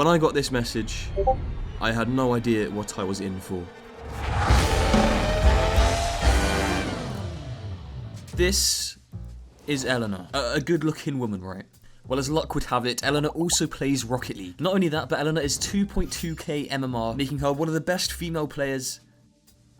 When I got this message, I had no idea what I was in for. This is Ellena, a good-looking woman, right? Well, as luck would have it, Ellena also plays Rocket League. Not only that, but Ellena is 2.2k MMR, making her one of the best female players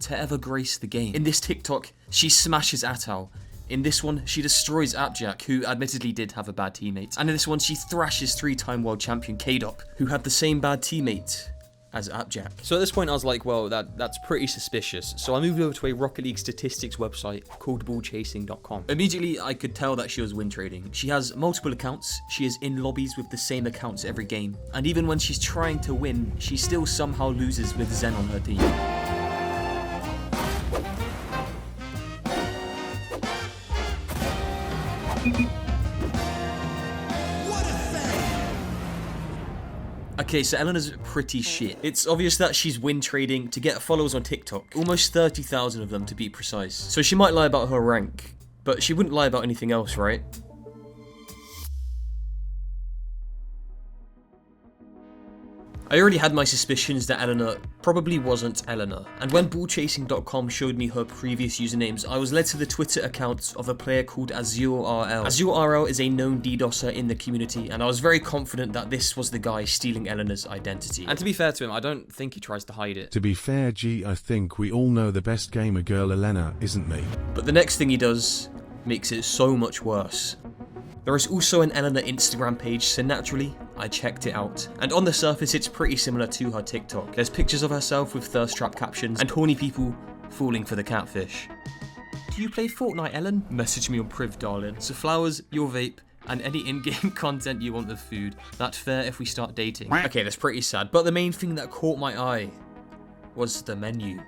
to ever grace the game. In this TikTok, she smashes Atow. In this one, she destroys ApparentlyJack, who admittedly did have a bad teammate. And in this one, she thrashes 3-time world champion Catfish, who had the same bad teammate as ApparentlyJack. So at this point I was like, well, that's pretty suspicious. So I moved over to a Rocket League statistics website called ballchasing.com. Immediately I could tell that she was win trading. She has multiple accounts, she is in lobbies with the same accounts every game, and even when she's trying to win, she still somehow loses with Zen on her team. Okay, so Ellena's pretty shit. It's obvious that she's win trading to get followers on TikTok, almost 30,000 of them to be precise. So she might lie about her rank, but she wouldn't lie about anything else, right? I already had my suspicions that Ellena probably wasn't Ellena, and when ballchasing.com showed me her previous usernames, I was led to the Twitter account of a player called AzurRL. AzurRL is a known DDOSer in the community, and I was very confident that this was the guy stealing Ellena's identity. And to be fair to him, I don't think he tries to hide it. To be fair, G, I think we all know the best gamer girl Ellena, isn't me? But the next thing he does makes it so much worse. There is also an Ellena Instagram page, so naturally, I checked it out. And on the surface, it's pretty similar to her TikTok. There's pictures of herself with thirst trap captions, and horny people falling for the catfish. Do you play Fortnite, Ellen? Message me on Priv, darling. So flowers, your vape, and any in-game content you want with food. That's fair if we start dating. Okay, that's pretty sad, but the main thing that caught my eye was the menu.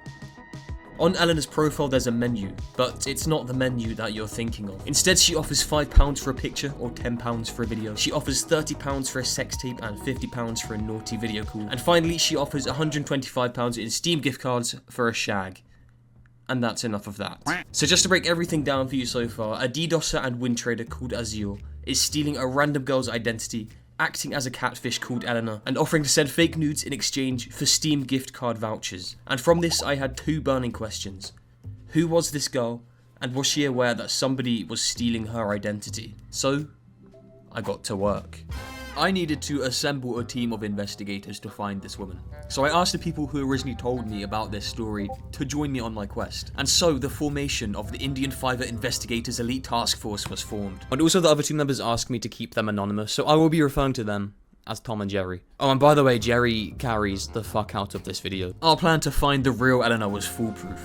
On Ellena's profile there's a menu, but it's not the menu that you're thinking of. Instead, she offers £5 for a picture or £10 for a video. She offers £30 for a sex tape and £50 for a naughty video call. And finally, she offers £125 in Steam gift cards for a shag. And that's enough of that. So just to break everything down for you so far, a DDoSer and win trader called Azure is stealing a random girl's identity, acting as a catfish called Ellena, and offering to send fake nudes in exchange for Steam gift card vouchers. And from this I had two burning questions. Who was this girl, and was she aware that somebody was stealing her identity? So, I got to work. I needed to assemble a team of investigators to find this woman. So I asked the people who originally told me about this story to join me on my quest. And so the formation of the Indian Fiverr Investigators Elite Task Force was formed. And also the other two members asked me to keep them anonymous, so I will be referring to them as Tom and Jerry. Oh, and by the way, Jerry carries the fuck out of this video. Our plan to find the real Ellena was foolproof.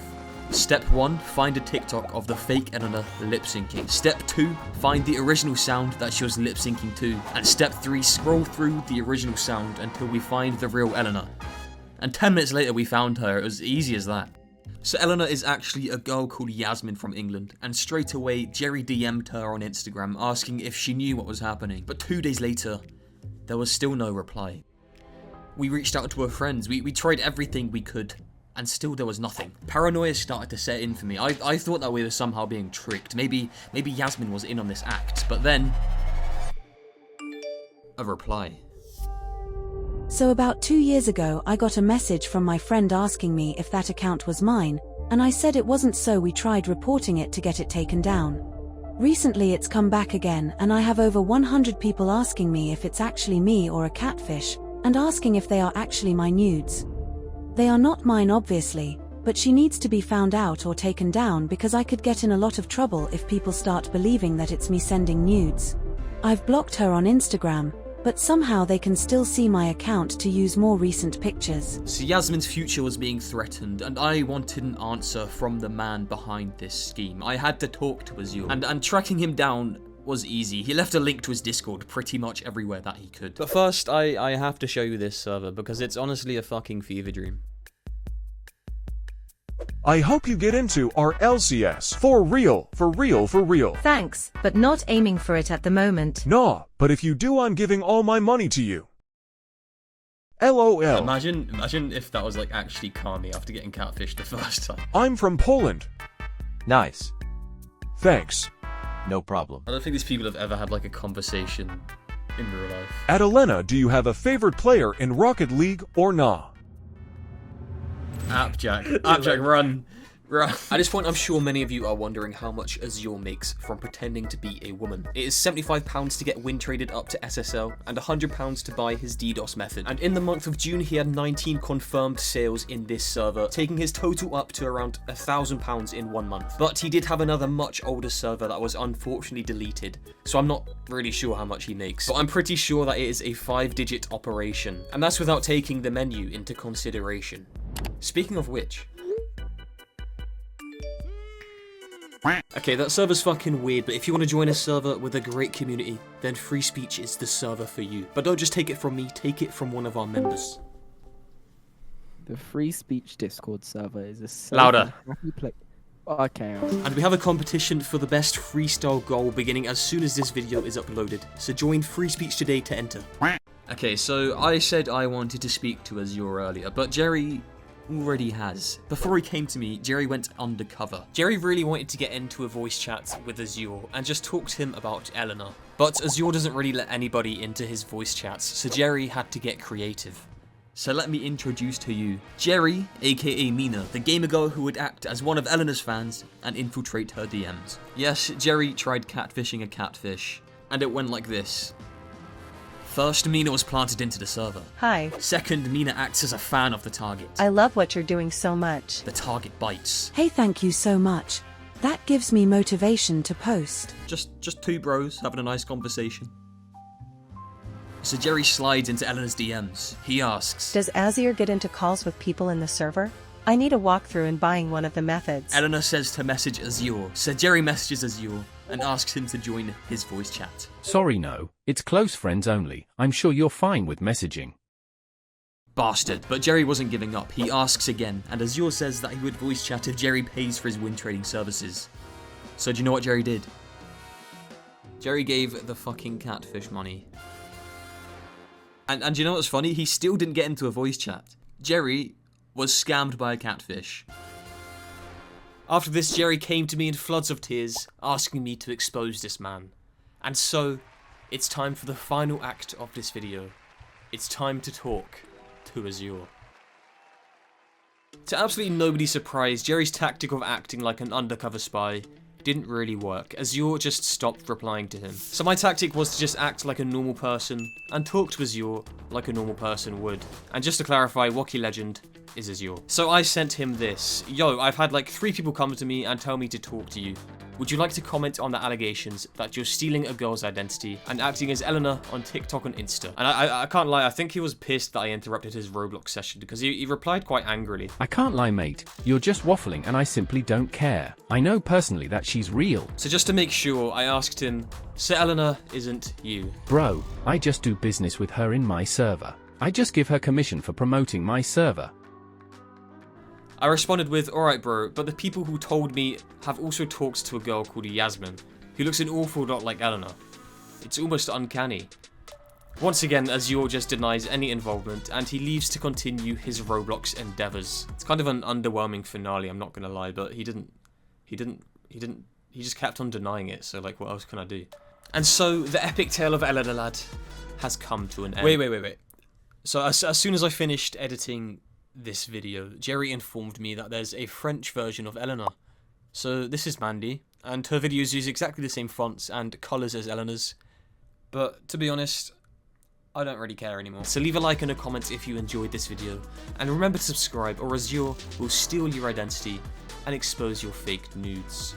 Step 1, find a TikTok of the fake Ellena lip-syncing. Step 2, find the original sound that she was lip-syncing to. And Step 3, scroll through the original sound until we find the real Ellena. And 10 minutes later we found her, it was easy as that. So Ellena is actually a girl called Yasmin from England, and straight away Jerry DM'd her on Instagram asking if she knew what was happening. But 2 days later, there was still no reply. We reached out to her friends, we tried everything we could, and still there was nothing. Paranoia started to set in for me. I thought that we were somehow being tricked. Maybe Yasmin was in on this act, but then a reply. So about 2 years ago, I got a message from my friend asking me if that account was mine, and I said it wasn't, so we tried reporting it to get it taken down. Recently it's come back again, and I have over 100 people asking me if it's actually me or a catfish, and asking if they are actually my nudes. They are not mine obviously, but she needs to be found out or taken down because I could get in a lot of trouble if people start believing that it's me sending nudes. I've blocked her on Instagram, but somehow they can still see my account to use more recent pictures. So Yasmin's future was being threatened, and I wanted an answer from the man behind this scheme. I had to talk to Azure, and tracking him down was easy. He left a link to his Discord pretty much everywhere that he could. But first, I have to show you this server, because it's honestly a fucking fever dream. I hope you get into our LCS. For real, for real, for real. Thanks, but not aiming for it at the moment. Nah, but if you do, I'm giving all my money to you. LOL. Imagine if that was like actually Kami after getting catfished the first time. I'm from Poland. Nice. Thanks. No problem. I don't think these people have ever had like a conversation in real life. At Ellena, do you have a favorite player in Rocket League or nah? ApparentlyJack, run. At this point, I'm sure many of you are wondering how much Azure makes from pretending to be a woman. It is £75 to get win traded up to SSL, and £100 to buy his DDoS method. And in the month of June, he had 19 confirmed sales in this server, taking his total up to around £1,000 in 1 month. But he did have another much older server that was unfortunately deleted, so I'm not really sure how much he makes. But I'm pretty sure that it is a 5-digit operation, and that's without taking the menu into consideration. Speaking of which... Okay, that server's fucking weird, but if you want to join a server with a great community, then Free Speech is the server for you. But don't just take it from me, take it from one of our members. The Free Speech Discord server is a safe Louder. and happy place. Okay. And we have a competition for the best freestyle goal beginning as soon as this video is uploaded, so join Free Speech today to enter. Okay, so I said I wanted to speak to Azure earlier, but Jerry already has. Before he came to me, Jerry went undercover. Jerry really wanted to get into a voice chat with Azure and just talk to him about Ellena. But Azure doesn't really let anybody into his voice chats, so Jerry had to get creative. So let me introduce to you Jerry, aka Mina, the gamer girl who would act as one of Ellena's fans and infiltrate her DMs. Yes, Jerry tried catfishing a catfish, and it went like this. First, Mina was planted into the server. Hi. Second, Mina acts as a fan of the target. I love what you're doing so much. The target bites. Hey, thank you so much. That gives me motivation to post. Just two bros having a nice conversation. So Jerry slides into Ellena's DMs. He asks, Does Azure get into calls with people in the server? I need a walkthrough in buying one of the methods. Ellena says to message Azure. So Jerry messages Azure and asks him to join his voice chat. Sorry, no. It's close friends only. I'm sure you're fine with messaging. Bastard. But Jerry wasn't giving up. He asks again, and Azure says that he would voice chat if Jerry pays for his win trading services. So do you know what Jerry did? Jerry gave the fucking catfish money. And you know what's funny? He still didn't get into a voice chat. Jerry was scammed by a catfish. After this, Jerry came to me in floods of tears, asking me to expose this man. And so, it's time for the final act of this video. It's time to talk to Azure. To absolutely nobody's surprise, Jerry's tactic of acting like an undercover spy didn't really work. Azure just stopped replying to him. So my tactic was to just act like a normal person and talk to Azure like a normal person would. And just to clarify, Wocky Legend is Azure. So I sent him this. Yo, I've had like 3 people come to me and tell me to talk to you. Would you like to comment on the allegations that you're stealing a girl's identity and acting as Ellena on TikTok and Insta? And I can't lie, I think he was pissed that I interrupted his Roblox session because he replied quite angrily. I can't lie, mate. You're just waffling and I simply don't care. I know personally that she's real. So just to make sure, I asked him, so Ellena isn't you? Bro, I just do business with her in my server. I just give her commission for promoting my server. I responded with, alright bro, but the people who told me have also talked to a girl called Yasmin, who looks an awful lot like Ellena. It's almost uncanny. Once again, Azure just denies any involvement, and he leaves to continue his Roblox endeavors. It's kind of an underwhelming finale, I'm not gonna lie, but he just kept on denying it, so like, what else can I do? And so, the epic tale of Ellenaladd has come to an end. Wait. So, as soon as I finished editing this video, Jerry informed me that there's a French version of Ellena. So this is Mandy, and her videos use exactly the same fonts and colours as Ellena's. But to be honest, I don't really care anymore. So leave a like and a comment if you enjoyed this video, and remember to subscribe or Azure will steal your identity and expose your fake nudes.